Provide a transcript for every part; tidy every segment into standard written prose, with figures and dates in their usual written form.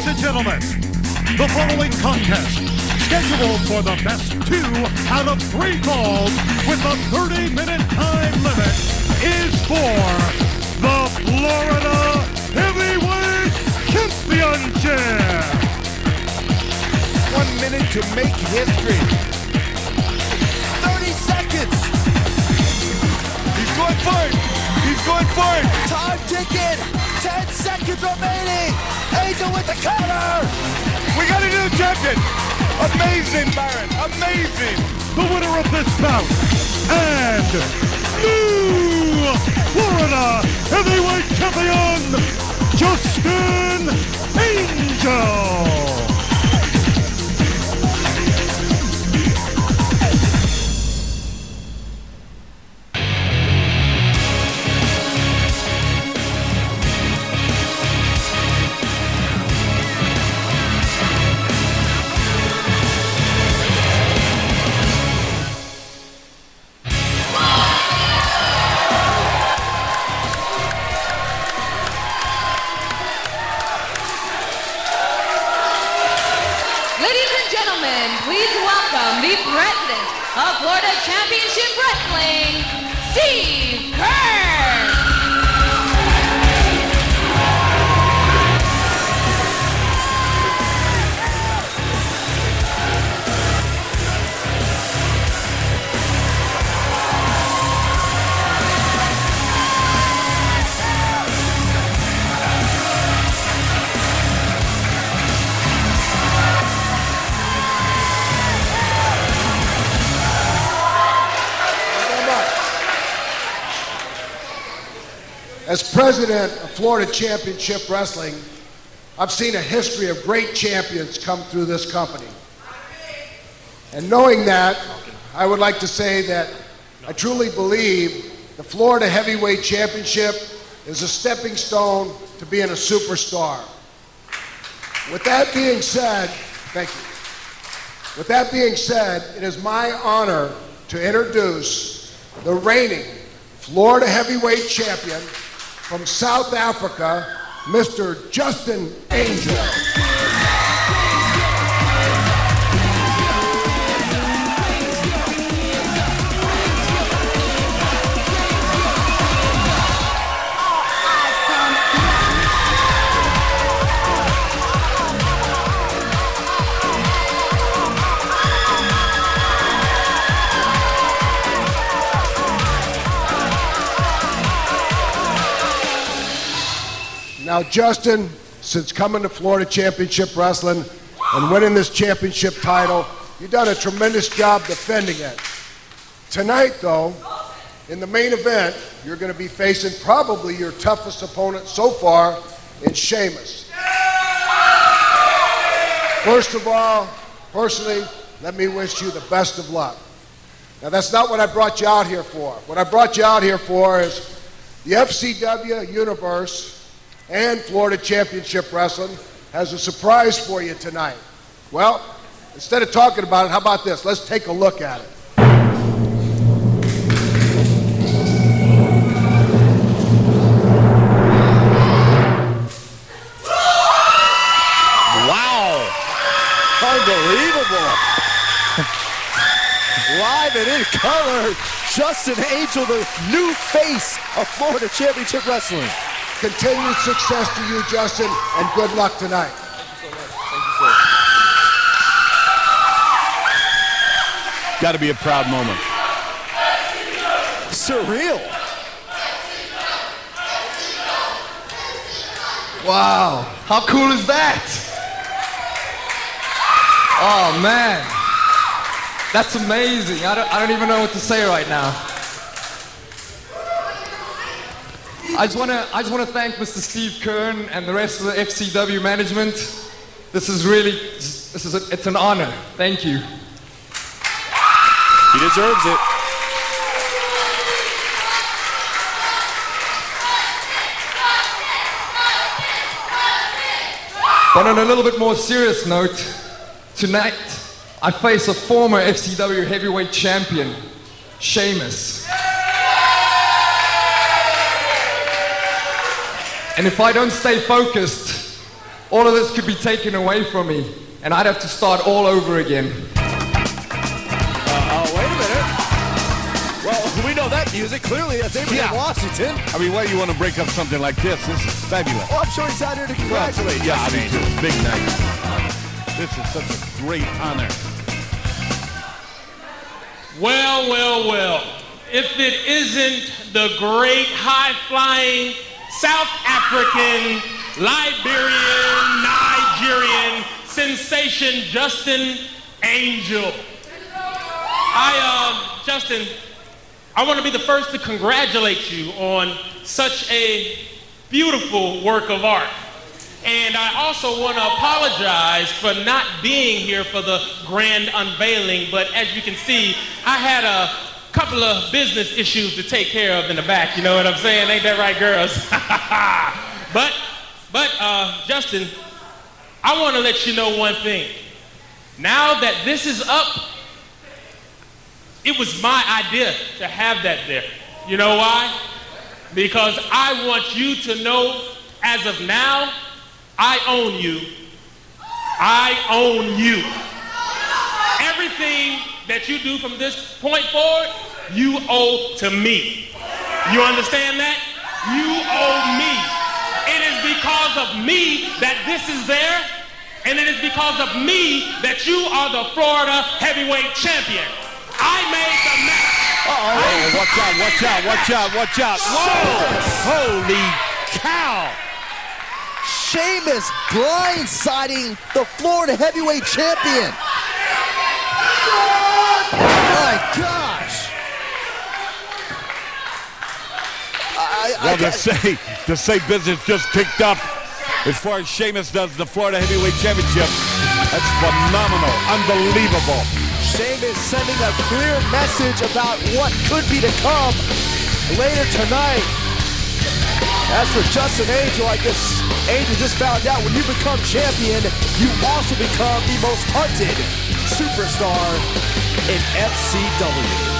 Ladies and gentlemen, the following contest, scheduled for the best 2 out of 3 falls with a 30-minute time limit, is for the Florida Heavyweight Championship. 1 minute to make history. 30 seconds. He's going for it. He's going for it. Time ticking. 10 seconds remaining. Angel with the counter. We got a new champion. Amazing, Baron. Amazing. The winner of this bout and new Florida Heavyweight Champion, Justin Angel. Please welcome the president of Florida Championship Wrestling, Steve Curt. As president of Florida Championship Wrestling, I've seen a history of great champions come through this company. And knowing that, I would like to say that I truly believe the Florida Heavyweight Championship is a stepping stone to being a superstar. With that being said, thank you. With that being said, it is my honor to introduce the reigning Florida Heavyweight Champion from South Africa, Mr. Justin Angel. Now, Justin, since coming to Florida Championship Wrestling and winning this championship title, you've done a tremendous job defending it. Tonight, though, in the main event, you're going to be facing probably your toughest opponent so far in Sheamus. First of all, personally, let me wish you the best of luck. Now, that's not what I brought you out here for. What I brought you out here for is the FCW Universe and Florida Championship Wrestling has a surprise for you tonight. Well, instead of talking about it, how about this? Let's take a look at it. Wow. Unbelievable. Live and in color, Justin Angel, the new face of Florida Championship Wrestling. Continued success to you, Justin, and good luck tonight. Thank you so much. Thank you, sir. Got to be a proud moment. Surreal. Wow, how cool is that? Oh man, that's amazing. I don't even know what to say right now. I just want to thank Mr. Steve Curt and the rest of the FCW management. It's an honor. Thank you. He deserves it. But on a little bit more serious note, tonight I face a former FCW heavyweight champion, Sheamus. And if I don't stay focused, all of this could be taken away from me, and I'd have to start all over again. Wait a minute. Well, we know that music. Clearly, that's Abraham Washington. I mean, why do you want to break up something like this? This is fabulous. Well, I'm sure he's out here to congratulate you. Yeah, I mean, big night. This is such a great honor. Well, well, well. If it isn't the great high-flying South African, Nigerian sensation Justin Angel. Justin, I want to be the first to congratulate you on such a beautiful work of art. And I also want to apologize for not being here for the grand unveiling, but as you can see, I had a couple of business issues to take care of in the back, you know what I'm saying? Ain't that right, girls? But Justin, I want to let you know one thing. Now that this is up, it was my idea to have that there. You know why? Because I want you to know, as of now, I own you. I own you. Everything that you do from this point forward, you owe to me. You understand that? You owe me. It is because of me that this is there, and it is because of me that you are the Florida heavyweight champion. I made the match. Oh, watch out, watch out, watch out, watch out. Whoa! Holy cow! Sheamus blindsiding the Florida heavyweight champion. My gosh. Well, to say business just picked up as far as Sheamus does the Florida Heavyweight Championship. That's phenomenal, unbelievable. Sheamus sending a clear message about what could be to come later tonight. As for Justin Angel, I guess Angel just found out when you become champion, you also become the most hunted superstar in FCW.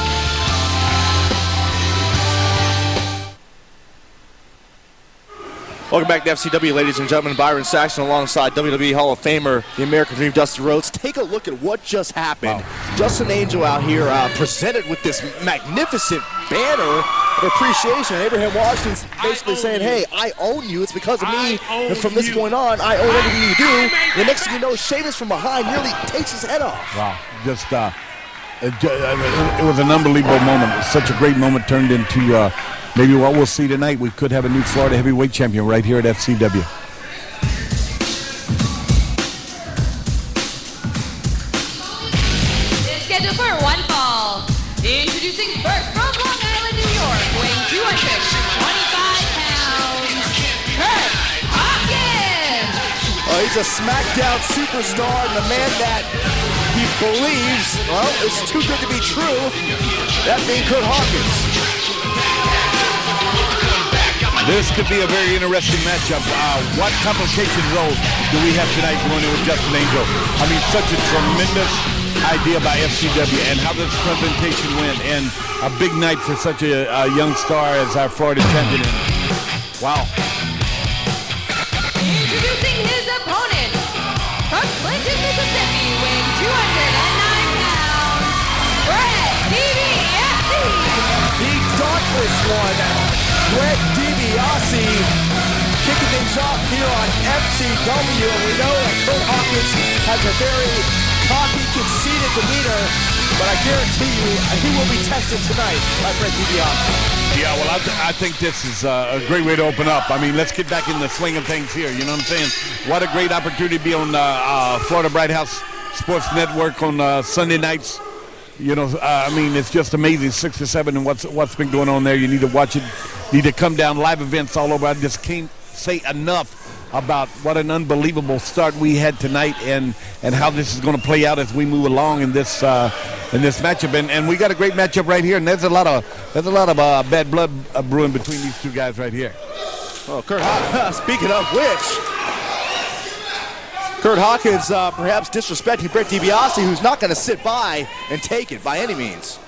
Welcome back to FCW, ladies and gentlemen. Byron Saxton alongside WWE Hall of Famer, the American Dream, Dusty Rhodes. Take a look at what just happened. Wow. Justin Angel out here presented with this magnificent banner of appreciation. And Abraham Washington's basically saying, hey, I own you. It's because of me. And from this point on, I own everything you do. The next thing you know, Sheamus from behind nearly takes his head off. Wow. Just, it was an unbelievable moment. Such a great moment turned into maybe what we'll see tonight. We could have a new Florida heavyweight champion right here at FCW. It's scheduled for one fall. Introducing first from Long Island, New York, weighing 225 pounds, Curt Hawkins. Oh, he's a SmackDown superstar and the man that he believes, well, is too good to be true. That being Curt Hawkins. This could be a very interesting matchup. What complication role do we have tonight going in with Justin Angel? I mean, such a tremendous idea by FCW and how this presentation went, and a big night for such a young star as our Florida champion. Wow. Introducing his opponent, from Clinton, Mississippi, weighing 209 pounds, DiBiase. The Dauntless One, DiBiase, kicking things off here on FCW. We know that Curt Hawkins has a very cocky, conceited demeanor, but I guarantee you he will be tested tonight by DiBiase. Yeah, well, I think this is a great way to open up. I mean, let's get back in the swing of things here. You know what I'm saying? What a great opportunity to be on Florida Bright House Sports Network on Sunday nights. You know, I mean, it's just amazing, 6 to 7, and what's been going on there. You need to watch it. Need to come down. Live events all over. I just can't say enough about what an unbelievable start we had tonight, and how this is going to play out as we move along in this matchup. And we got a great matchup right here. And there's a lot of bad blood brewing between these two guys right here. Well, Curt Hawkins, speaking of which, Curt Hawkins perhaps disrespecting Brett DiBiase, who's not going to sit by and take it by any means.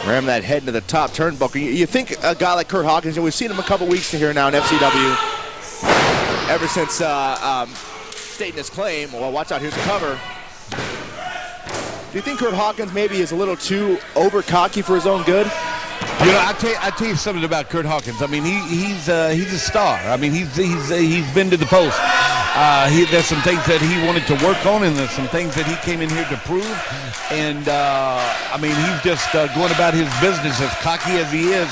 Ram that head into the top turnbuckle. You think a guy like Curt Hawkins, and we've seen him a couple weeks here now in FCW, ever since stating his claim. Well, watch out, here's the cover. Do you think Curt Hawkins maybe is a little too over-cocky for his own good? You know, I tell you something about Curt Hawkins. I mean, he's a star. I mean, he's been to the post. There's some things that he wanted to work on, and there's some things that he came in here to prove. And I mean, he's just going about his business as cocky as he is,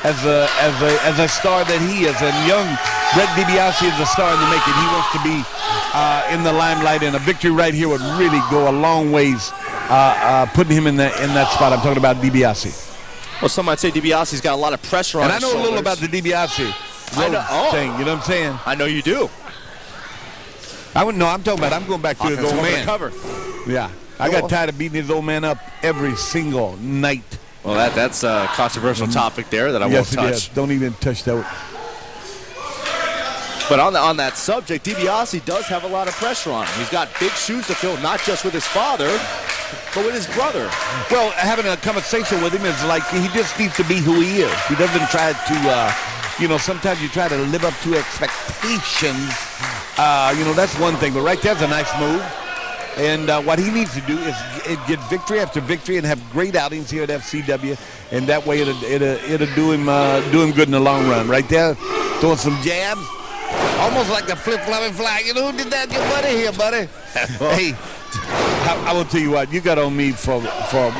as a star that he is. And young Brett DiBiase is a star in the making. He wants to be in the limelight, and a victory right here would really go a long ways, putting him in that spot. I'm talking about DiBiase. Well, some might say DiBiase's got a lot of pressure on his shoulders. And I know a little about the DiBiase thing, you know what I'm saying? I know you do. I'm talking about, I'm going back to his old man. Cover. Yeah. I got tired of beating his old man up every single night. Well, that's a controversial topic there that I won't touch. Yes, don't even touch that. But on that subject, DiBiase does have a lot of pressure on him. He's got big shoes to fill, not just with his father, but with his brother. Well, having a conversation with him is like he just needs to be who he is. He doesn't try to, sometimes you try to live up to expectations. That's one thing. But right there's a nice move. And what he needs to do is get victory after victory and have great outings here at FCW. And that way it'll do him good in the long run. Right there, throwing some jabs. Almost like the flip-flopping flag. You know who did that? Your buddy here, buddy. Hey, I will tell you what. You got on me for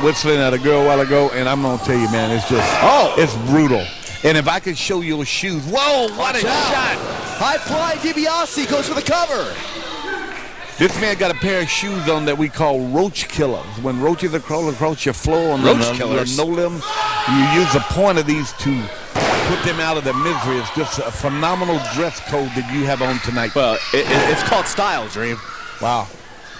whistling at a girl a while ago, and I'm going to tell you, man, it's just, it's brutal. And if I could show your shoes. Whoa, what a shot. High-flying DiBiase goes for the cover. This man got a pair of shoes on that we call roach killers. When roaches are crawling across your floor on the no-limb, you use the point of these to put them out of their misery. It's just a phenomenal dress code that you have on tonight. Well, it's called style, Dream. Wow.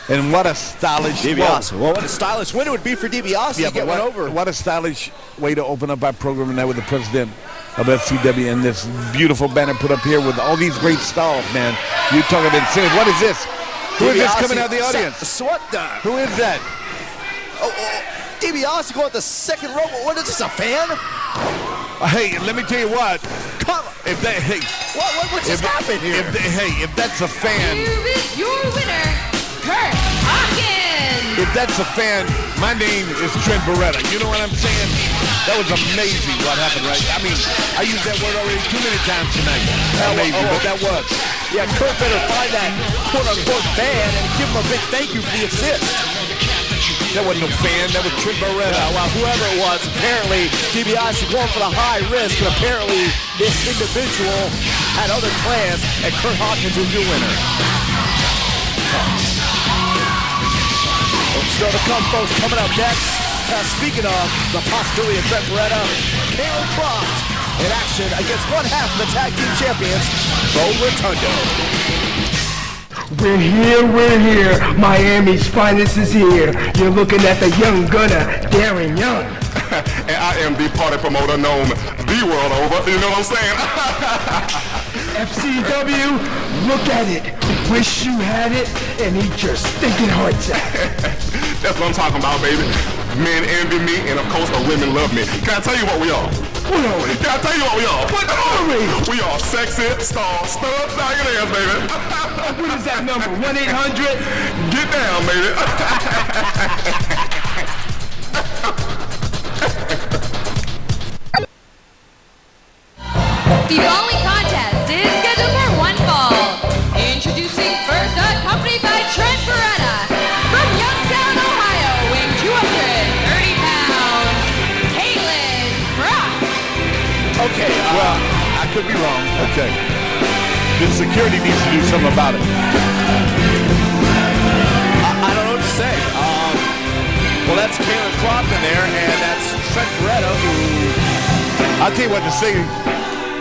And what a stylish DiBiase. Well, what a stylish win it would be for DiBiase to get one over. What a stylish way to open up our program, and that with the president of FCW and this beautiful banner put up here with all these great stars, man. You talking about serious. What is this? Who is this coming out of the audience? What the? Who is that? DiBiase going to the second row. What is this, a fan? Hey, let me tell you what. If that, hey, what just happened here? If that's a fan. Here is your winner, Curt Hawkins. If that's a fan, my name is Trent Beretta. You know what I'm saying? That was amazing what happened, right? I mean, I used that word already too many times tonight. Amazing, but that was. Yeah, Curt better find that quote-unquote fan and give him a big thank you for the assist. That wasn't no fan, that was Trent Beretta. Well, whoever it was, apparently DiBiase going for the high risk, and apparently this individual had other plans, and Curt Hawkins is your winner. Still to come, folks, coming up next. Speaking of the possibility of Trent Beretta, Caylen Croft in action against one half of the tag team champions, Rotundo. We're here. Miami's finest is here. You're looking at the young gunner, Darren Young. And I am the party promoter known the world over. You know what I'm saying? FCW, look at it. Wish you had it and eat your stinking hearts out. That's what I'm talking about, baby. Men envy me, and of course the women love me. Can I tell you what we are? What are we? Can I tell you what we are? What are we? We are sexy, star, stud, millionaires, baby. What is that number? 1-800? Get down, baby. The following contest is scheduled for one fall. Introducing first, accompanied by Trent Beretta. From Youngstown, Ohio, weighing 230 pounds, Caylen Croft. Okay, well, I could be wrong. Okay. The security needs to do something about it. I don't know what to say. Well, that's Caylen Croft in there, and that's Trent Beretta, who... I'll tell you what to say.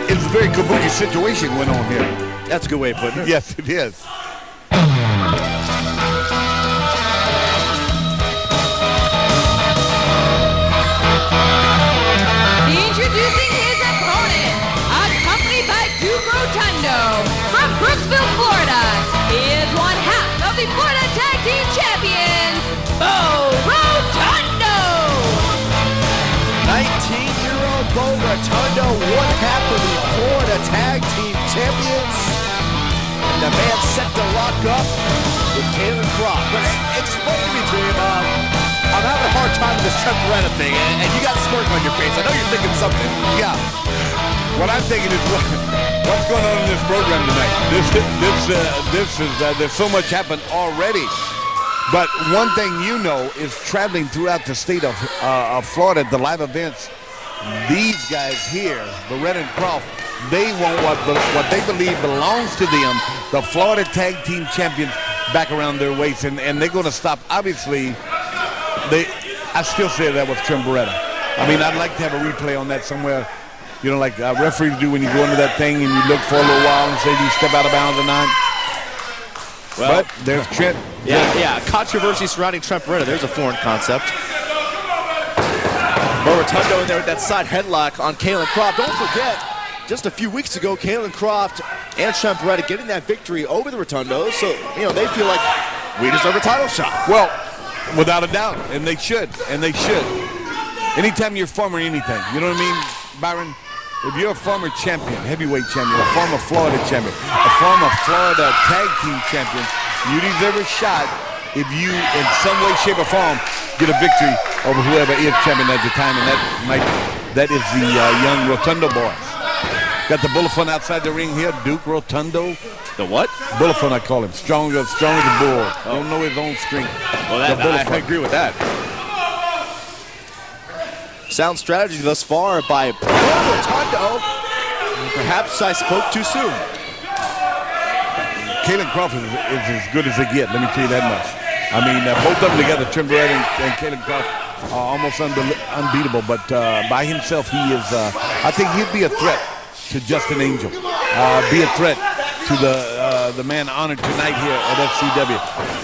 It's a very kabuki situation went on here. That's a good way of putting it. Yes, it is. Introducing his opponent, accompanied by Duke Rotundo. From Brooksville, Florida, he is one half of the Florida Tag Team Champions, Rotundo. up with Caylen Croft. But explain to me, Dream, I'm having a hard time with this Trent Beretta thing, and you got a smirk on your face. I know you're thinking something. Yeah. What I'm thinking is, what's going on in this program tonight? There's so much happened already. But one thing you know is traveling throughout the state of Florida, the live events, these guys here, Beretta and Croft, they want what they believe belongs to them, the Florida Tag Team Champions, back around their waist. And they're going to stop, obviously, I still say that was Trent Beretta. I mean, I'd like to have a replay on that somewhere, you know, like referees do when you go into that thing and you look for a little while and say, do you step out of bounds or not? Well, but there's Trent. Yeah, controversy surrounding Trent Beretta. There's a foreign concept. Rotundo in there with that side headlock on Caylen Croft. Don't forget, just a few weeks ago, Caylen Croft and Trent Beretta getting that victory over the Rotundos. So, you know, they feel like we deserve a title shot. Well, without a doubt, and they should. Anytime you're former anything, you know what I mean, Byron? If you're a former champion, heavyweight champion, a former Florida champion, a former Florida tag team champion, you deserve a shot if you, in some way, shape, or form, get a victory over whoever is champion at the time, and that is the young Rotundo boys. Got the Bullifun outside the ring here, Duke Rotundo. The what? Bullifun, I call him. Strong as a bull. Don't know his own strength. Well, I agree with that. Sound strategy thus far by Rotundo. Perhaps I spoke too soon. Caylen Croft is as good as they get, let me tell you that much. I mean, both of them together, Trent Beretta and Caylen Croft, are almost unbeatable, but by himself, he is, I think he'd be a threat to Justin Angel, be a threat to the man honored tonight here at FCW,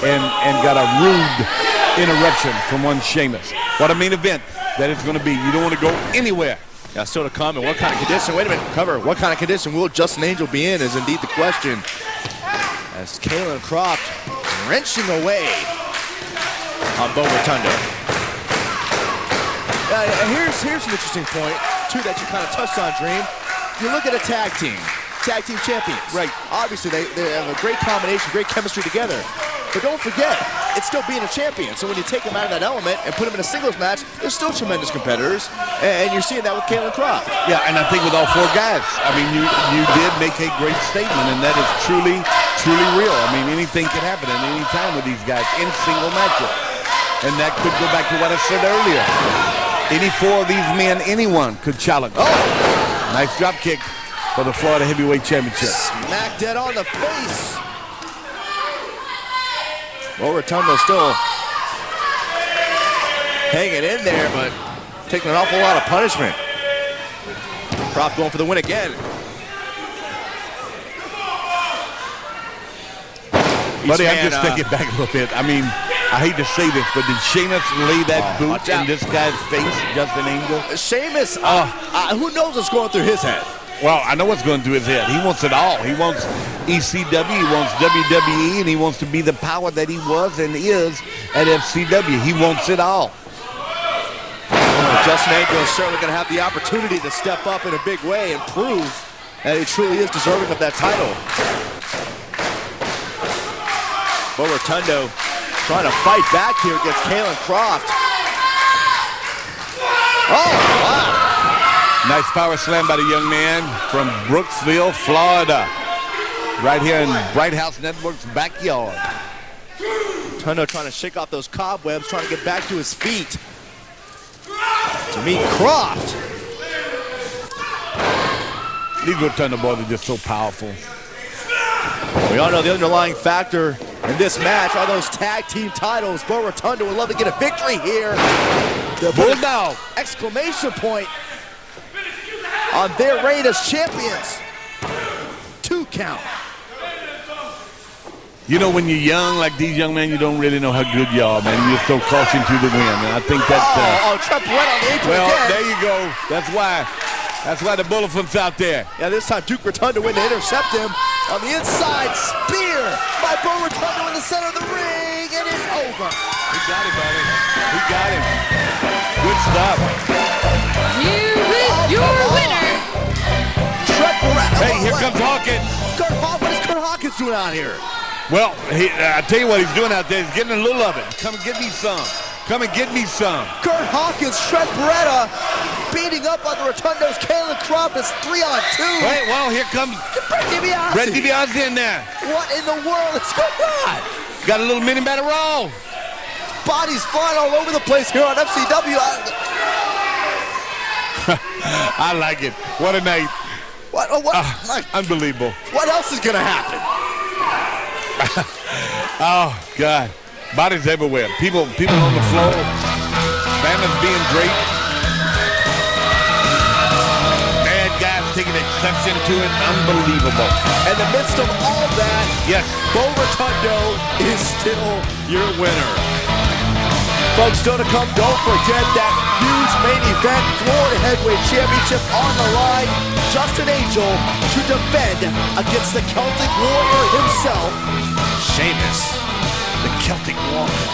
and got a rude interruption from one Sheamus. What a main event that it's going to be. You don't want to go anywhere. Yeah, still to come. And what kind of condition? Wait a minute, cover. What kind of condition will Justin Angel be in is indeed the question. As Caylen Croft wrenching away on Rotundo. Here's an interesting point, too, that you kind of touched on, Dream. You look at a tag team champions. Right. Obviously, they have a great combination, great chemistry together. But don't forget, it's still being a champion. So when you take them out of that element and put them in a singles match, they're still tremendous competitors. And you're seeing that with Caylen Croft. Yeah, and I think with all four guys, I mean, you did make a great statement, and that is truly real. I mean, anything can happen at any time with these guys in single matches. And that could go back to what I said earlier. Any four of these men, anyone could challenge. Oh! Nice drop kick for the Florida Heavyweight Championship. Smack dead on the face. Rotundo still hanging in there, but taking an awful lot of punishment. Croft going for the win again. Buddy, I'm just thinking back a little bit. I mean, I hate to say this, but did Sheamus lay that boot in this guy's face, Justin Angel? Sheamus, who knows what's going through his head? Well, I know what's going through his head. He wants it all. He wants ECW, he wants WWE, and he wants to be the power that he was and is at FCW. He wants it all. Justin Angel is certainly going to have the opportunity to step up in a big way and prove that he truly is deserving of that title. Rotundo trying to fight back here against Caylen Croft. Oh, wow. Nice power slam by the young man from Brooksville, Florida. Right here in Bright House Network's backyard. Rotundo trying to shake off those cobwebs, trying to get back to his feet. To meet Croft. These Rotundo boys are just so powerful. We all know the underlying factor in this match are those tag team titles. Rotundo would love to get a victory here. The Bulldog! Exclamation point on their reign as champions. 2 count. You know, when you're young, like these young men, you don't really know how good you are, man. You're so caution to the wind, and I think that... Trent Beretta on the apron well, again. There you go. That's why the Bullefin's out there. Yeah, this time Duke Rotundo went to intercept him on the inside. Spear by Rotundo in the center of the ring. It is over. He got him, buddy. He got him. Good stuff. Here is your winner. Trent Beretta. Hey, here comes Hawkins. What is Curt Hawkins doing out here? Well, I tell you what he's doing out there. He's getting a little of it. Come and get me some. Come and get me some. Curt Hawkins, Trent Beretta, beating up on the Rotundo's Caylen Croft. It's 3-on-2. Wait, well, here comes DiBiase. Red DiBiase in there. What in the world is going on? Got a little mini battle roll. Bodies flying all over the place here on FCW. I like it. What a night. Unbelievable. What else is going to happen? Oh, God. Bodies everywhere. People on the floor. Families being draped. Bad guys taking exception to it. Unbelievable. In the midst of all that, yes, Bo Rotundo is still your winner. Folks, still to come, don't forget that huge main event, Florida Heavyweight Championship on the line. Justin Angel to defend against the Celtic Warrior himself, Sheamus, the Celtic Warrior.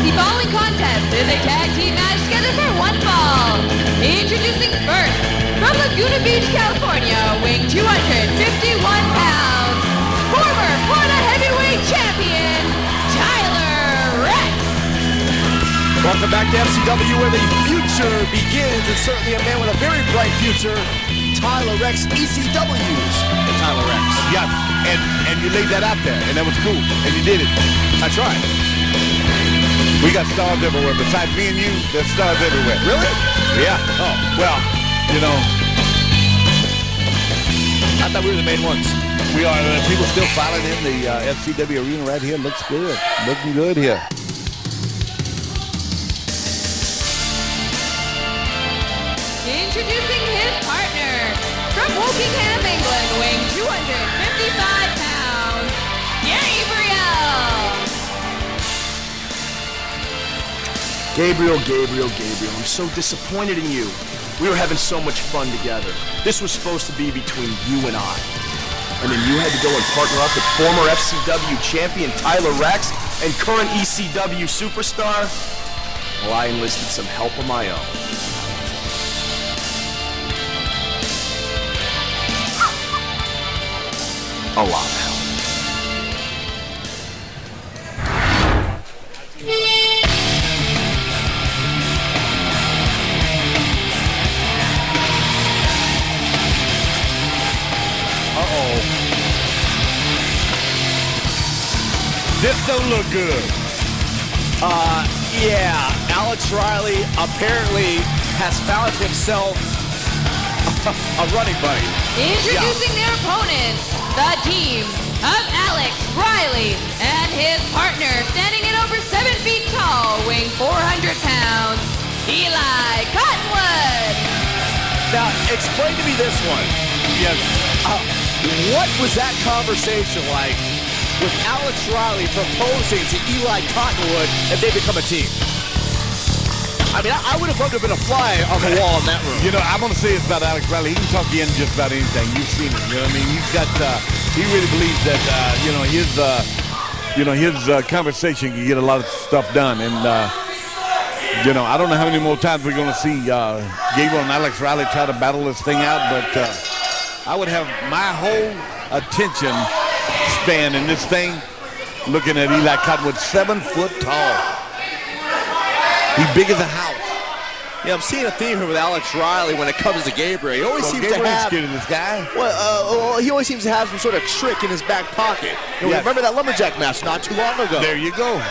The following contest is a tag team match scheduled for one fall. Introducing first, from Laguna Beach, California, weighing 251 pounds, former Florida Heavyweight Champion, Reks. Welcome back to FCW, where the future begins, and certainly a man with a very bright future, Reks, ECW's Reks. Yes, and you laid that out there, and that was cool, and you did it. That's right. We got stars everywhere. Besides me and you, there's stars everywhere. Really? Yeah. Oh, well, you know. I thought we were the main ones. We are. People still filing in the FCW arena right here. Looks good. Looking good here. Introducing his partner, from Wokingham, England, weighing 255 pounds, Gabriel, I'm so disappointed in you. We were having so much fun together. This was supposed to be between you and I. And then you had to go and partner up with former FCW champion Reks and current ECW superstar. Well, I enlisted some help of my own. A lot of help. This don't look good. Yeah, Alex Riley apparently has found himself a running buddy. Introducing their opponents, the team of Alex Riley and his partner, standing at over 7 feet tall, weighing 400 pounds, Eli Cottonwood. Now, explain to me this one. Yes. What was that conversation like with Alex Riley proposing to Eli Cottonwood if they become a team? I mean, I would have loved to have been a fly on the wall in that room. You know, I'm going to say this about Alex Riley. He can talk to you in just about anything. You've seen it. You know what I mean? He's got, he really believes that, his conversation can get a lot of stuff done. And, I don't know how many more times we're going to see Gabriel and Alex Riley try to battle this thing out, but I would have my whole attention span in this thing looking at Eli Cottonwood, 7 foot tall. He's big as a house. Yeah, I'm seeing a theme here with Alex Riley when it comes to Gabriel. He always seems Gabriel to have scared of this guy. Well, he always seems to have some sort of trick in his back pocket. Remember that lumberjack match not too long ago? There you go.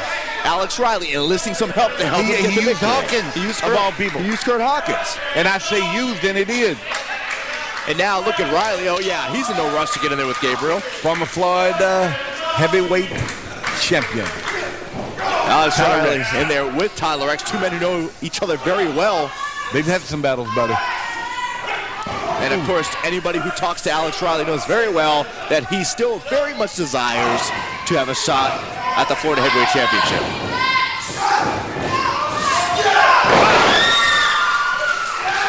Alex Riley enlisting some help to help him get he the used Hawkins, He used of all people. He used Curt Hawkins. And I say used, and it is. And now look at Riley. Oh, yeah, he's in no rush to get in there with Gabriel. Former Florida heavyweight champion. Alex Riley in there with Reks, two men who know each other very well. They've had some battles, buddy. And, of course, anybody who talks to Alex Riley knows very well that he still very much desires to have a shot at the Florida Heavyweight Championship.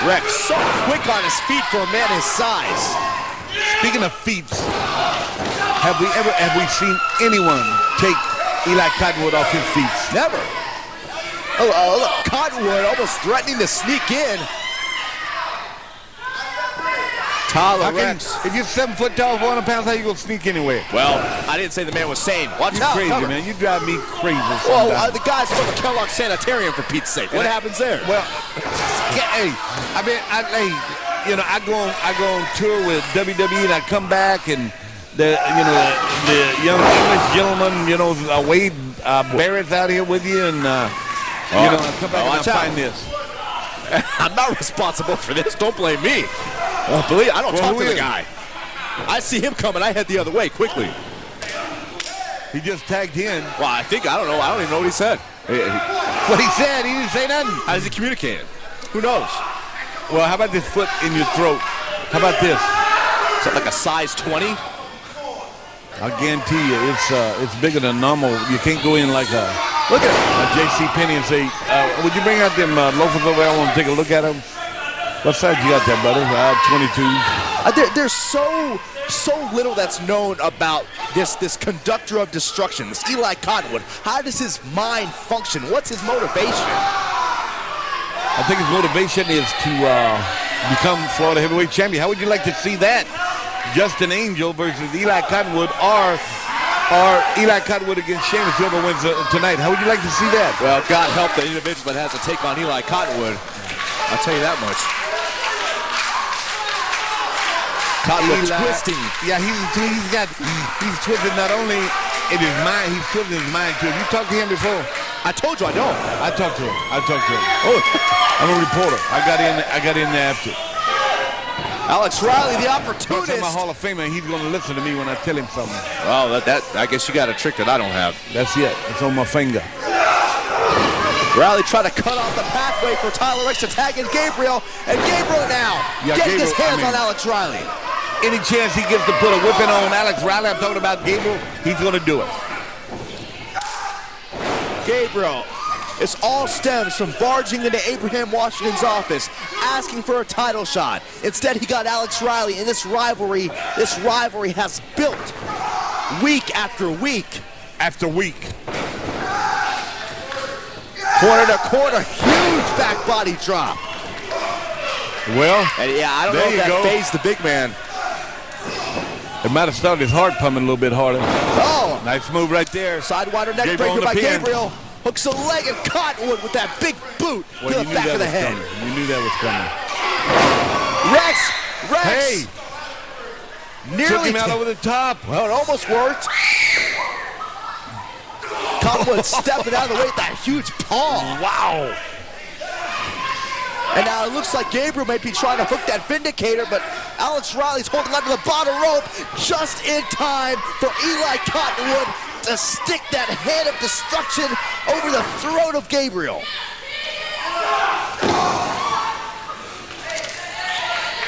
Reks so quick on his feet for a man his size. Speaking of feats, have we seen anyone take Eli Cottonwood off his feet? Never. Oh, look, Cottonwood almost threatening to sneak in. Tyler Reks. If you're 7 foot tall, 400 pounds, how you gonna sneak anywhere? Well, I didn't say the man was sane. Watch out. Crazy, cover. man. You drive me crazy. Well, the guy's from the Kellogg Sanitarium, for Pete's sake. What happens there? Well, hey, I go on tour with WWE, and I come back, and the young English gentleman, Wade Barrett's out here with you, and I come back and I find this. I'm not responsible for this. Don't blame me. I don't talk to the guy. I see him coming. I head the other way quickly. He just tagged in. Well, I don't know. I don't even know what he said. What he said, he didn't say nothing. How does he communicate? Who knows? Well, how about this foot in your throat? How about this? Is that like a size 20? I guarantee you, it's bigger than normal. You can't go in like a J.C. Penney and say, would you bring out them loafers over there? I want to take a look at them. What size you got there, brother? 22. There's so little that's known about this conductor of destruction, this Eli Cottonwood. How does his mind function? What's his motivation? I think his motivation is to become Florida heavyweight champion. How would you like to see that? Justin Angel versus Eli Cottonwood, or Eli Cottonwood against Sheamus, whoever wins tonight. How would you like to see that? Well, God help the individual that has to take on Eli Cottonwood. I'll tell you that much. Cottonwood twisting. Yeah, he's twisted not only in his mind, he's twisting his mind too. Have you talked to him before? I told you I don't. I talked to him. Oh, I'm a reporter. I got in there after. Alex Riley, the opportunist. I'm a Hall of Famer, and he's going to listen to me when I tell him something. Well, that I guess you got a trick that I don't have. That's it. It's on my finger. Riley trying to cut off the pathway for Tyler Reks to tag in Gabriel, and Gabriel now getting his hands on Alex Riley. Any chance he gets to put a whipping on Alex Riley, I'm talking about Gabriel, he's going to do it. Gabriel. This all stems from barging into Abraham Washington's office, asking for a title shot. Instead, he got Alex Riley, and this rivalry has built week after week. After week. Corner to corner, huge back body drop. Well, and yeah, I don't know if that phased the big man. It might have started his heart pumping a little bit harder. Oh! Nice move right there. Sidewinder neck breaker by Gabriel. Hooks a leg and Cottonwood with that big boot to the back of the head. You knew that was coming. Reks! Hey! Nearly took him out over the top. Well, it almost worked. Cottonwood stepping out of the way with that huge palm. Wow. And now it looks like Gabriel might be trying to hook that Vindicator, but Alex Riley's holding onto the bottom rope just in time for Eli Cottonwood to stick that hand of destruction over the throat of Gabriel.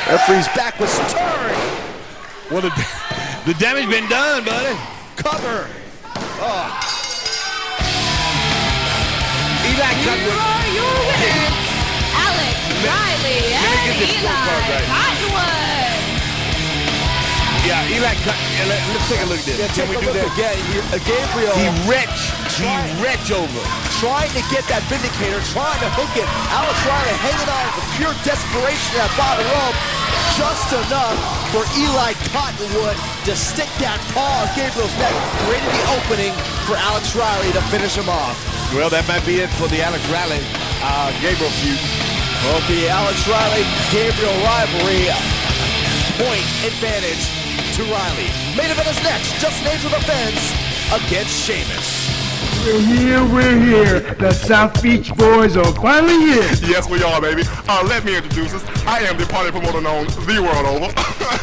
Referee's back was turned. Well, the damage been done, buddy. Cover. Oh. Eli Cottonwood. Alex Riley and Eli Cottonwood. Yeah, let's take a look at this. Yeah, Can we do that again? Gabriel. He retch over. Trying to get that Vindicator, trying to hook it. Alex Riley hanging on with pure desperation at bottom rope. Just enough for Eli Cottonwood to stick that paw on Gabriel's neck, creating the opening for Alex Riley to finish him off. Well, that might be it for the Alex Riley Gabriel feud. Well, the Alex Riley-Gabriel rivalry, point advantage to Riley. Main event is next. Justin Angel defends against Sheamus. We're here. The South Beach Boys are finally here. Yes, we are, baby. Let me introduce us. I am the party promoter known the world over.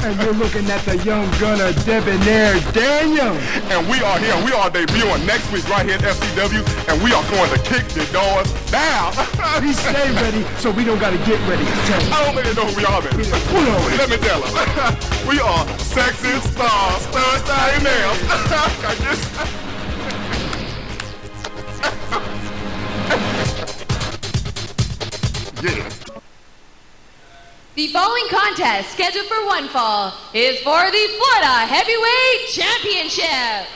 And you're looking at the young gunner, debonair Daniel. And we are here. We are debuting next week right here at FCW, and we are going to kick the doors down. We stay ready, so we don't got to get ready. I don't really know who we are, baby. Let me tell her. We are sexy stars, Thursday nails. Yeah. The following contest, scheduled for one fall, is for the Florida Heavyweight Championship.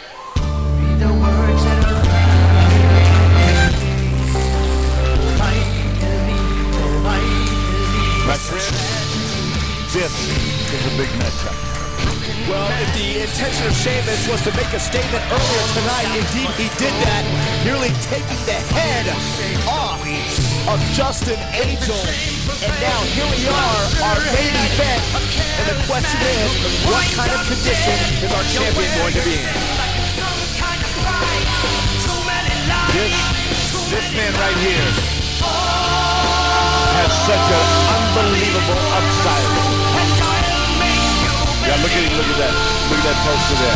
this is a big matchup. Well, if the intention of Sheamus was to make a statement earlier tonight, indeed he did that, nearly taking the head off of Justin Angel. And now here we are, our main event. And the question is, what kind of condition is our champion going to be in? This man right here has such an unbelievable upside. Yeah, look at that. Look at that poster there.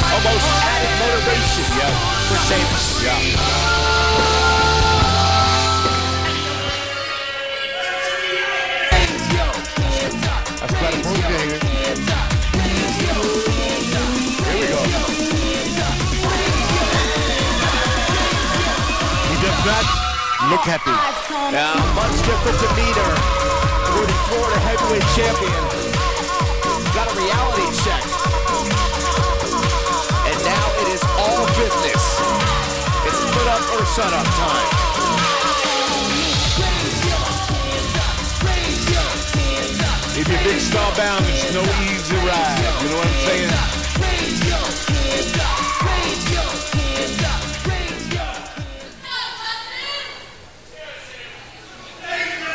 Almost added motivation, for Sheamus. That's quite a move, David. Here we go. He does not look happy. Now, much different demeanor for the Florida heavyweight champion. Got a reality check. And now it is all business. It's put up or shut up time. If you're big star bound, it's no easy ride. You know what I'm saying?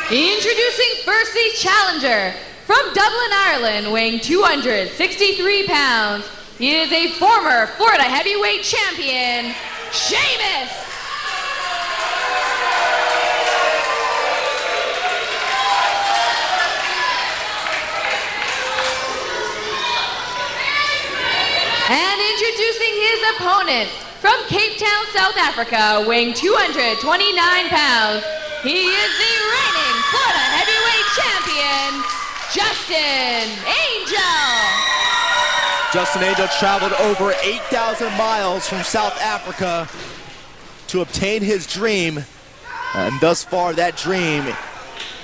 Introducing first the challenger. From Dublin, Ireland, weighing 263 pounds, he is a former Florida heavyweight champion, Sheamus. And introducing his opponent, from Cape Town, South Africa, weighing 229 pounds, he is the reigning Florida heavyweight champion, Justin Angel. Justin Angel traveled over 8,000 miles from South Africa to obtain his dream, and thus far that dream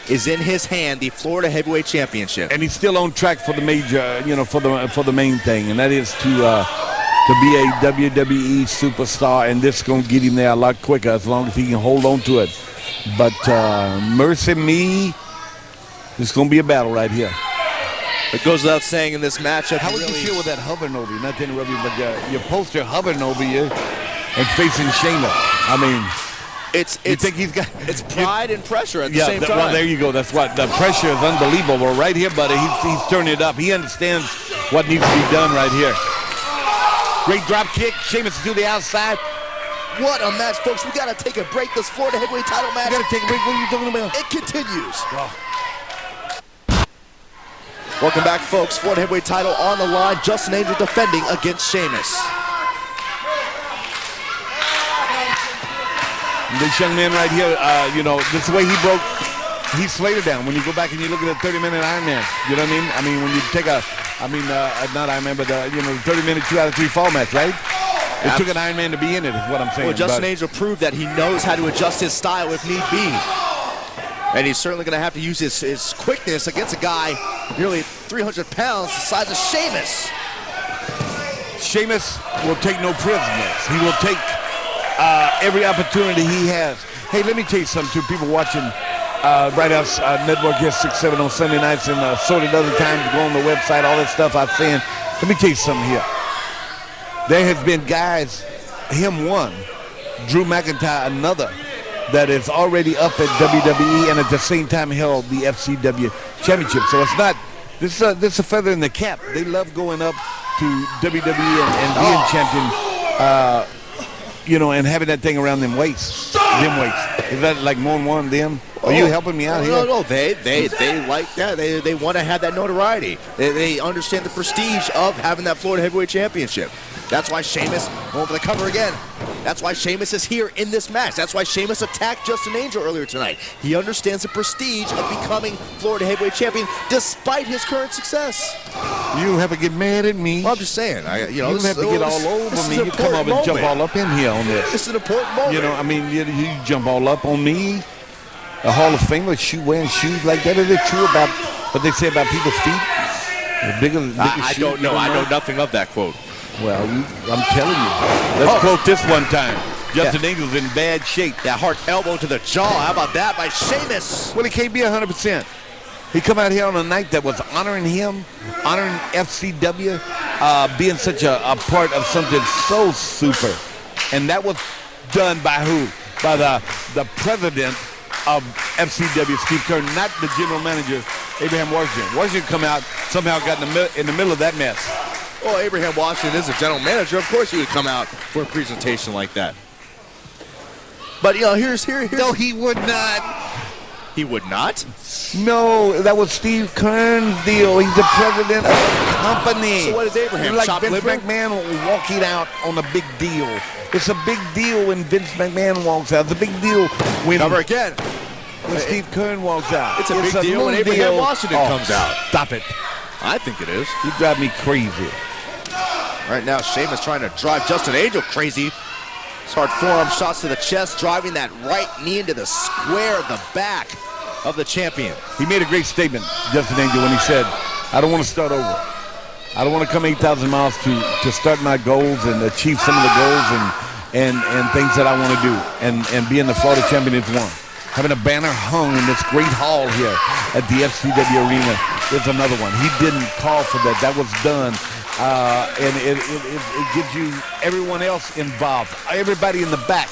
is in his hand, the Florida Heavyweight Championship. And he's still on track for the major, for the main thing, and that is to be a WWE superstar, and this is going to get him there a lot quicker as long as he can hold on to it. But mercy me, it's going to be a battle right here. It goes without saying in this matchup. How would you feel with that hovering over you? Not to interrupt you, but your poster hovering over you and facing Sheamus. I mean, you think he's got it's pride and pressure at the same time. Well, there you go. That's what the pressure is unbelievable right here, buddy. He's turning it up. He understands what needs to be done right here. Great drop kick. Sheamus to the outside. What a match, folks. We got to take a break. This Florida heavyweight title match. We got to take a break. What are you talking about? It continues. Welcome back, folks. Florida heavyweight title on the line. Justin Angel defending against Sheamus. This young man right here, this is the way he slayed it down. When you go back and you look at the 30-minute Ironman, you know what I mean? I mean, when you take not Ironman, but the 30-minute 2 out of 3 fall match, right? It took an Ironman to be in it, is what I'm saying. Well, Justin Angel proved that he knows how to adjust his style if need be. And he's certainly going to have to use his quickness against a guy nearly 300 pounds the size of Sheamus. Sheamus will take no prisoners. He will take every opportunity he has. Hey, let me tell you something, too. People watching Bright House Network here, 6-7 on Sunday nights and assorted other times, go on the website, all that stuff I'm saying. Let me tell you something here. There has been guys, him one, Drew McIntyre another, that is already up at WWE and at the same time held the FCW championship. So it's not, this is a feather in the cap. They love going up to WWE and being champion, and having that thing around them waists. Is that like more than one of them? Are you helping me out here? No, they like that. They want to have that notoriety. They understand the prestige of having that Florida Heavyweight Championship. That's why Sheamus, going for the cover again. That's why Sheamus is here in this match. That's why Sheamus attacked Justin Angel earlier tonight. He understands the prestige of becoming Florida Heavyweight Champion despite his current success. You have to get mad at me. Well, I'm just saying. You don't have to get all over me. You come up and jump all up in here on this. This is an important moment. You jump all up on me. A Hall of Famer wearing shoes like that. Is it true about what they say about people's feet? I don't know. I know nothing of that quote. Well, I'm telling you. Let's quote this one time. Justin Angel's in bad shape. That hard elbow to the jaw. How about that by Sheamus? Well, he can't be 100%. He come out here on a night that was honoring him, honoring FCW, being such a part of something so super. And that was done by who? By the president of FCW, Steve Curt, not the general manager, Abraham Washington. Washington come out, somehow got in the middle of that mess. Well, Abraham Washington is a general manager. Of course he would come out for a presentation like that. But, you know, here's No, he would not. He would not? No, that was Steve Kern's deal. He's the president of the company. So what is Abraham, Like chop Vince liver? McMahon walking out on a big deal. It's a big deal when Vince McMahon walks out. It's a big deal when Steve Kern walks out. It's a big deal when Abraham Washington comes out. Stop it. I think it is. You drive me crazy. Right now, Sheamus trying to drive Justin Angel crazy. It's hard forearm shots to the chest, driving that right knee into the square of the back of the champion. He made a great statement, Justin Angel, when he said, I don't want to start over. I don't want to come 8,000 miles to start my goals and achieve some of the goals and things that I want to do. And being the Florida champion is one. Having a banner hung in this great hall here at the FCW arena is another one. He didn't call for that. That was done. And it gives you everyone else involved. Everybody in the back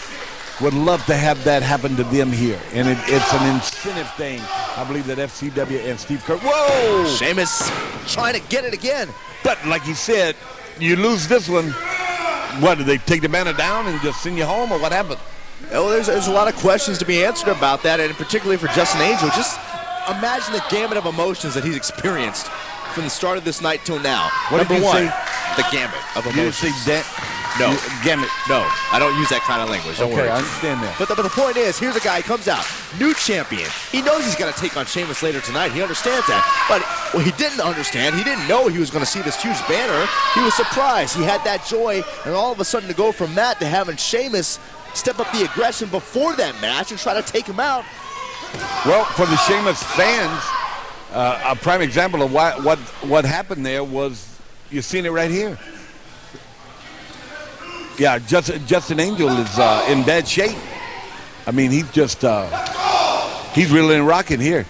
would love to have that happen to them here. And it's an incentive thing, I believe, that FCW and Steve Curt. Whoa! Sheamus trying to get it again. But like you said, you lose this one. What, did they take the banner down and just send you home, or what happened? Oh, there's a lot of questions to be answered about that, and particularly for Justin Angel. Just imagine the gamut of emotions that he's experienced from the start of this night till now. What did you say? The gamut of emotions. You say that? No. Gamut. No, I don't use that kind of language. Don't worry. I understand that. But the point is, here's a guy who comes out, new champion. He knows he's going to take on Sheamus later tonight. He understands that. But what he didn't understand, he didn't know he was going to see this huge banner. He was surprised. He had that joy, and all of a sudden to go from that to having Sheamus step up the aggression before that match and try to take him out. Well, for the Sheamus fans, a prime example of what happened there was, you've seen it right here. Yeah, Justin Angel is in bad shape. I mean, he's just, he's reeling and rocking here.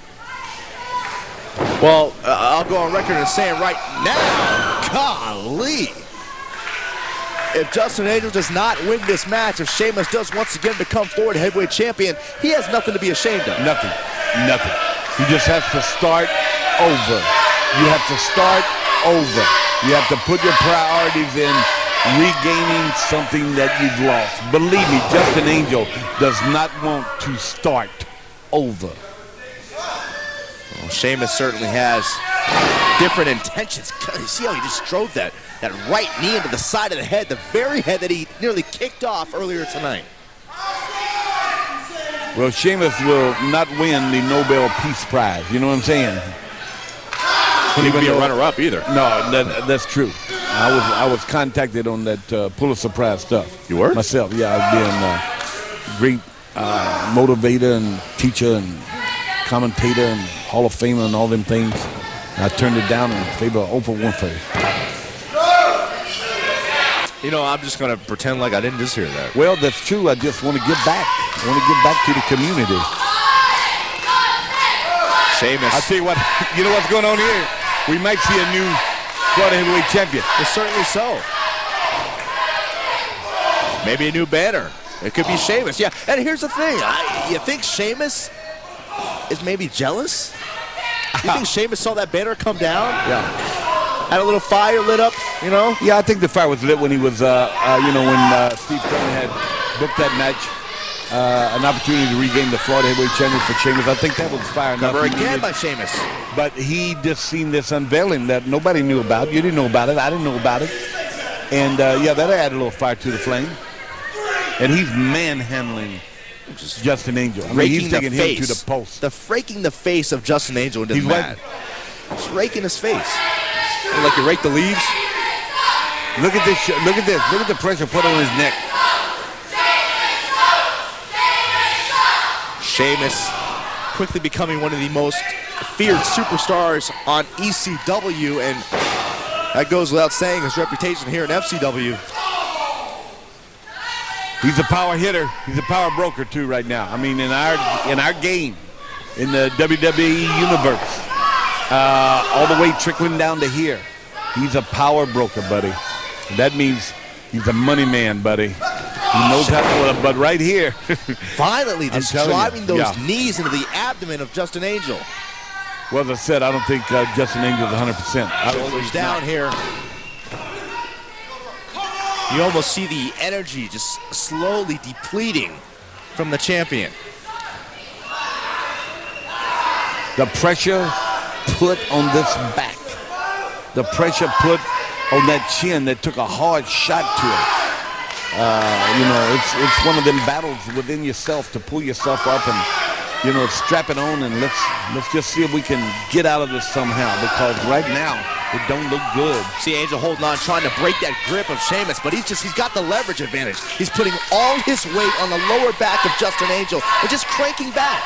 Well, I'll go on record and saying right now, golly. If Justin Angel does not win this match, if Sheamus does once again become Florida heavyweight champion, he has nothing to be ashamed of. Nothing. He just has to start over. You have to start over. You have to put your priorities in regaining something that you've lost. Believe me, Justin Angel does not want to start over. Well, Sheamus certainly has different intentions. You see how he just drove that right knee into the side of the head, the very head that he nearly kicked off earlier tonight. Well, Sheamus will not win the Nobel Peace Prize. You know what I'm saying? Couldn't even be a runner-up either. No, that's true. I was contacted on that Pulitzer Prize stuff. You were? Myself, yeah. I've been a great motivator and teacher and commentator and Hall of Famer and all them things. I turned it down in favor of Oprah Winfrey. You know, I'm just going to pretend like I didn't just hear that. Well, that's true. I just want to give back. I want to give back to the community. Sheamus. I'll tell you what, you know what's going on here? We might see a new Florida heavyweight champion. Well, certainly so. Maybe a new banner. It could be Sheamus. Yeah, and here's the thing. You think Sheamus is maybe jealous? You think Sheamus saw that banner come down? Yeah. Had a little fire lit up, you know? Yeah, I think the fire was lit when he was, when Steve Caylen had booked that match, an opportunity to regain the Florida heavyweight champion for Sheamus. I think that was fire enough. Cover again by Sheamus. But he just seen this unveiling that nobody knew about. You didn't know about it. I didn't know about it. And, that added a little fire to the flame. And he's manhandling Justin Angel. I mean, he's taking him to the post. Raking the face of Justin Angel into the mat. He's raking his face. Like you rake the leaves. Look at this. Look at this. Look at the pressure put on his neck. Sheamus quickly becoming one of the most feared superstars on ECW, and that goes without saying, his reputation here in FCW. He's a power hitter. He's a power broker too right now. I mean, in our game, in the WWE universe, all the way trickling down to here. He's a power broker, buddy. That means he's a money man, buddy. He knows how to, but right here. Violently just driving those knees into the abdomen of Justin Angel. Well, as I said, I don't think Justin Angel's 100%. Shoulders down here. You almost see the energy just slowly depleting from the champion. The pressure put on this back. The pressure put on that chin that took a hard shot to it. You know, it's one of them battles within yourself to pull yourself up and, you know, strap it on, and let's just see if we can get out of this somehow, because right now it don't look good. See Angel holding on, trying to break that grip of Sheamus, but he's got the leverage advantage. He's putting all his weight on the lower back of Justin Angel and just cranking back.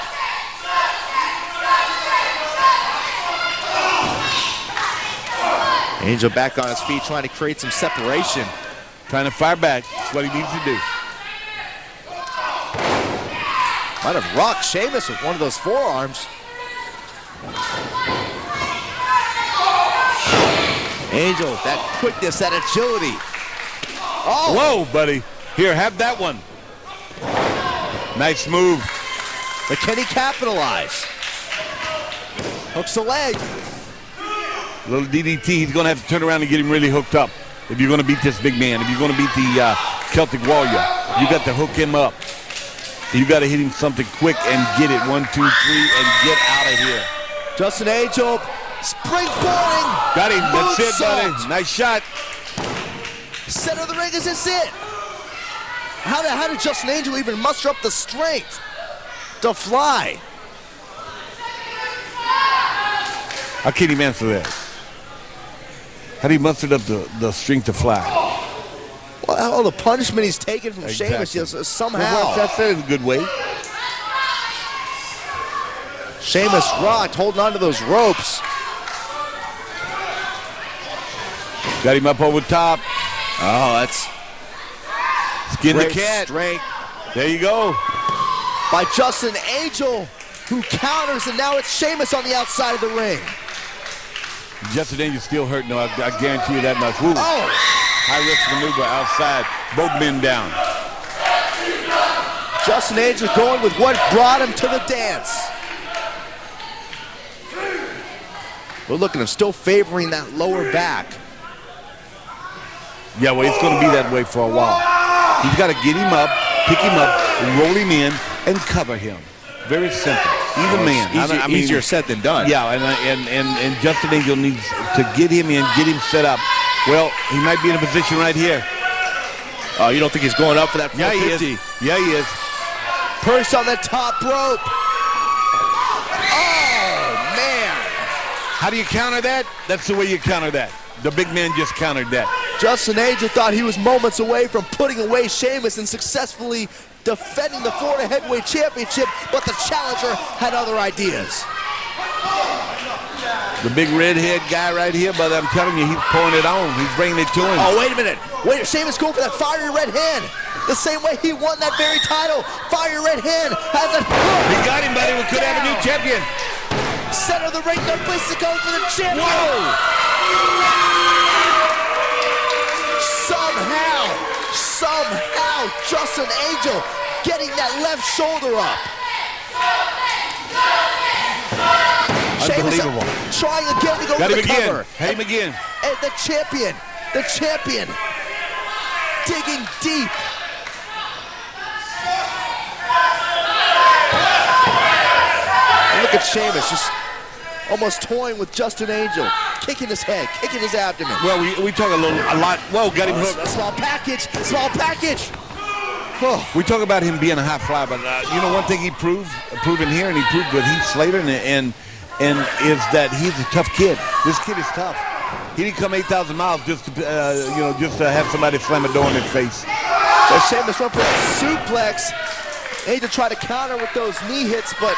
Angel back on his feet, trying to create some separation. Trying to fire back. That's what he needs to do. Might have rocked Sheamus with one of those forearms. Angel, that quickness, that agility. Oh! Whoa, buddy. Here, have that one. Nice move. But can he capitalize? Hooks the leg. Little DDT, he's going to have to turn around and get him really hooked up. If you're going to beat this big man, if you're going to beat the Celtic Warrior, you got to hook him up. You got to hit him something quick and get it. 1, 2, 3, and get out of here. Justin Angel, springboarding. Got him. That's it, buddy. Nice shot. Center of the ring, is this it? How did Justin Angel even muster up the strength to fly? How can he answer that? How do you muster up the strength to fly? Well, all the punishment he's taken from Sheamus somehow. Well, that's a good way. Sheamus rocked, holding on to those ropes. Got him up over top. Oh, that's skin the cat. Strength. There you go. By Justin Angel, who counters, and now it's Sheamus on the outside of the ring. Justin Angel's still hurt, no, I guarantee you that much. Woo. Oh! High risk maneuver outside, both men down. Justin Angel going with what brought him to the dance. We're looking at him still favoring that lower back. Yeah, well, it's going to be that way for a while. He's got to get him up, pick him up, roll him in, and cover him. Very simple. He's a man. Easier said than done. Yeah, and Justin Angel needs to get him in, get him set up. Well, he might be in a position right here. Oh, you don't think he's going up for that 450? Yeah, he is. Yeah, he is. Perched on the top rope. Oh, man. How do you counter that? That's the way you counter that. The big man just countered that. Justin Angel thought he was moments away from putting away Sheamus and successfully defending the Florida Heavyweight Championship, but the challenger had other ideas. The big redhead guy right here, brother, I'm telling you, he's pouring it on. He's bringing it to him. Oh, wait a minute. Wait, Sheamus going for that fiery red hand. The same way he won that very title. Fiery red hand has a... He got him, buddy. We could have a new champion. Center of the ring, no place to go for the champion. Whoa! Somehow, Justin Angel getting that left shoulder up. Unbelievable. Sheamus trying again to go got for him the again. cover. Had him again. And the champion digging deep. And look at Sheamus just almost toying with Justin Angel, kicking his head, kicking his abdomen. Well, we talk a lot. Whoa, got him hooked. A small package. Oh. We talk about him being a high flyer, but you know one thing he proven here, and he proved with Heath Slater, and is that he's a tough kid. This kid is tough. He didn't come 8,000 miles just to have somebody slam a door in his face. So Sheamus went for a suplex. Angel tried to counter with those knee hits, but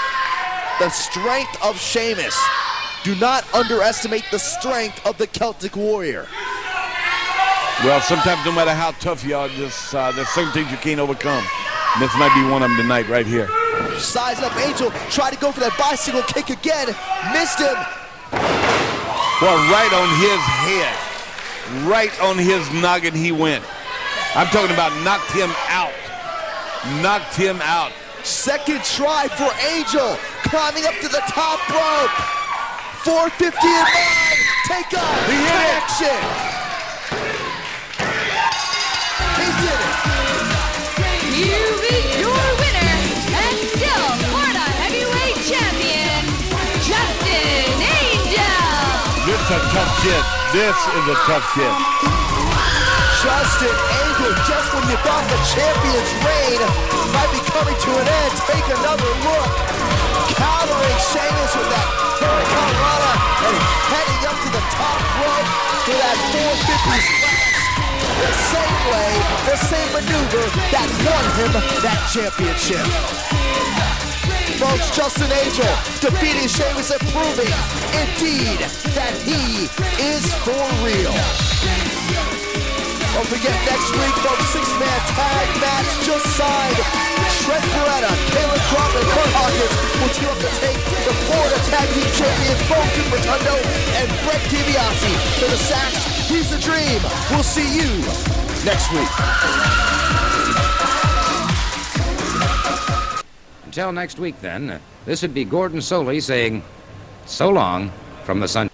the strength of Sheamus. Do not underestimate the strength of the Celtic Warrior. Well, sometimes no matter how tough you are, there's certain things you can't overcome. And this might be one of them tonight right here. Sizing up Angel, tried to go for that bicycle kick again, missed him. Well, right on his head. Right on his noggin he went. I'm talking about knocked him out. Knocked him out. Second try for Angel, climbing up to the top rope. 450 in mind. Take off. He hit it. Action. He did it. You meet your winner and still Florida Heavyweight Champion, Justin Angel. This is a tough kid. This is a tough kid. Justin Angel, just when you thought the champion's reign might be coming to an end, take another look. Countering Sheamus with that Hurricane Rana and heading up to the top rope for that 450 splash. The same way, the same maneuver that won him that championship. Folks, Justin Angel defeating Sheamus and proving, indeed, that he is for real. Don't forget, next week, folks, 6-man tag match just signed. Trent Beretta, Caylen, Croft, and Curt Hawkins will team up to take the Florida Tag Team Champions, Rotundo and DiBiase for the Sax. He's the Dream. We'll see you next week. Until next week, then, this would be Gordon Soley saying so long from the Sunshine.